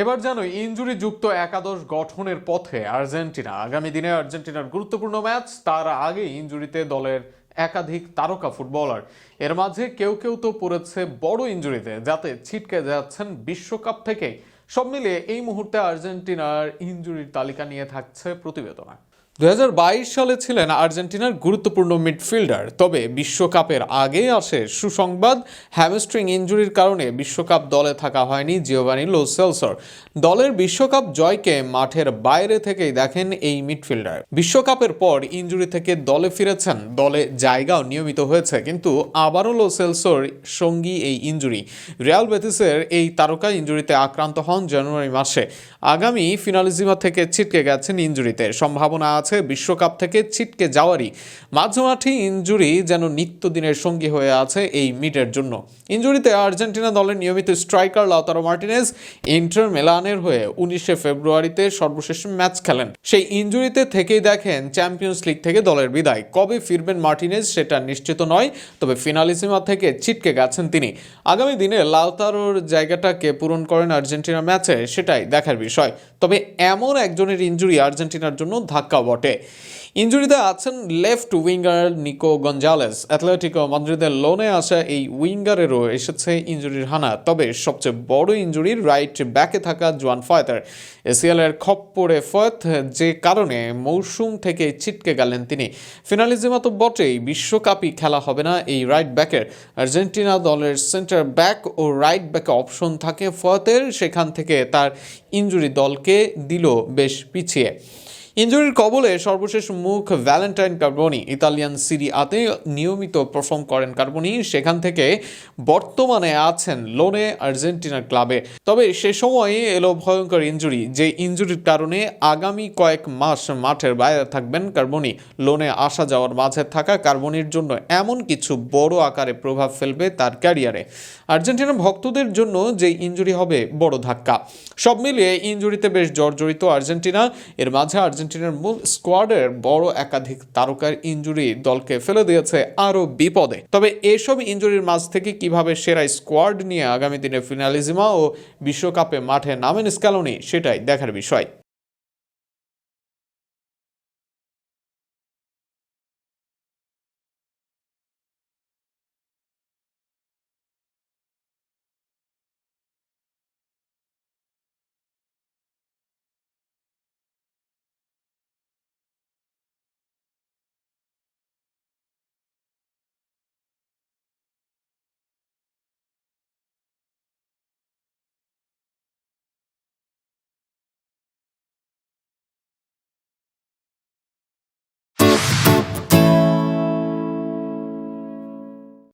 এবার যেন ইনজুরি যুক্ত একাদশ গঠনের পথে আর্জেন্টিনা। আগামী দিনে আর্জেন্টিনার গুরুত্বপূর্ণ ম্যাচ, তার আগে ইনজুরিতে দলের একাধিক তারকা ফুটবলার। এর মাঝে কেউ কেউ তো পড়েছে বড় ইনজুরিতে, যাতে ছিটকে যাচ্ছেন বিশ্বকাপ থেকে। সব মিলিয়ে এই মুহূর্তে আর্জেন্টিনার ইনজুরির তালিকা নিয়ে থাকছে প্রতিবেদনা। 2022 সালে ছিলেন আর্জেন্টিনার গুরুত্বপূর্ণ মিডফিল্ডার, তবে বিশ্বকাপের আগে আসে সুসংবাদ। হ্যামস্ট্রিং ইনজুরির কারণে বিশ্বকাপ দলে থাকা হয়নি জিওভানি লো সেলসর। দলের বিশ্বকাপ জয়কে মাঠের বাইরে থেকেই দেখেন এই মিডফিল্ডার। বিশ্বকাপের পর ইনজুরি থেকে দলে ফিরেছেন, দলে জায়গাও নিয়মিত হয়েছে, কিন্তু আবারও লো সেলসর সঙ্গী এই ইনজুরি। রিয়াল বেটিসের এই তারকা ইনজুরিতে আক্রান্ত হন জানুয়ারি মাসে। আগামী ফিনালিজিমা থেকে ছিটকে গেছেন ইনজুরিতে। সম্ভাবনা আছে বিশ্বকাপ থেকে ছিটকে যাওয়ারই। মাঝমাঠে ইনজুরি যেন নিত্যদিনের সঙ্গী হয়ে আছে এই মিডের জন্য। ইনজুরিতে আর্জেন্টিনা দলের নিয়মিত স্ট্রাইকার লাউতারো মার্টিনেজ ইন্টার মিলানের হয়ে 19 ফেব্রুয়ারিতে সর্বশেষ ম্যাচ খেলেন। সেই ইনজুরিতে থেকেই দেখেন চ্যাম্পিয়ন্স লিগ থেকে দলের বিদায়। কবে ফিরবেন মার্টিনেজ সেটা নিশ্চিত নয়, তবে ফিনালিজিমা থেকে ছিটকে গেছেন তিনি। আগামী দিনে লাউতারোর জায়গাটাকে পূরণ করেন আর্জেন্টিনা ম্যাচে, সেটাই দেখার বিষয়। তবে এমন একজনের ইনজুরি আর্জেন্টিনার জন্য ধাক্কা বটে। ইনজুরিতে আছেন left winger Nico Gonzalez. Atletico মাদ্রিদের লোনে আসা এই উইঙ্গারেরও এসেছে ইনজুরির হানা। তবে সবচেয়ে বড় ইনজুরি রাইট ব্যাকে থাকা জোয়ান ফয়েতের। এসিএল এর খপ্পরে ফয়েত, যে কারণে মৌসুম থেকে ছিটকে গেলেন তিনি। ফিনালিজিমা তো বটেই, বিশ্বকাপই খেলা হবে না এই রাইট ব্যাকের। আর্জেন্টিনা দলের সেন্টার ব্যাক ও রাইট ব্যাকে অপশন থাকে ফয়েতের, সেখান থেকে তার ইনজুরি দলকে দিল বেশ পিছিয়ে। ইনজুরির কবলে সর্বশেষ মুখ ভ্যালেন্টাইন কার্বনি। ইতালিয়ান সিরি আতে নিয়মিত পারফর্ম করেন কার্বনি, সেখান থেকে বর্তমানে আছেন লোনে আর্জেন্টিনার ক্লাবে। তবে সে সময় এলো ভয়ঙ্কর ইনজুরি, যে ইনজুরির কারণে আগামী কয়েক মাস মাঠের বাইরে থাকবেন কার্বনি। লোনে আসা যাওয়ার মাঝে থাকা কার্বনির জন্য এমন কিছু বড় আকারে প্রভাব ফেলবে তার ক্যারিয়ারে। আর্জেন্টিনা ভক্তদের জন্য যে ইনজুরি হবে বড় ধাক্কা। সব মিলিয়ে ইনজুরিতে বেশ জর্জরিত আর্জেন্টিনা। এর মাঝে আর্জেন্টিনার মূল স্কোয়াডের বড় একাধিক তারকার ইনজুরি দলকে ফেলে দিয়েছে আরও বিপদে। তবে এসব ইনজুরির মাঝ থেকে কিভাবে সেরা স্কোয়াড নিয়ে আগামী দিনে ফিনালিজিমা ও বিশ্বকাপে মাঠে নামেন স্ক্যালোনি, সেটাই দেখার বিষয়।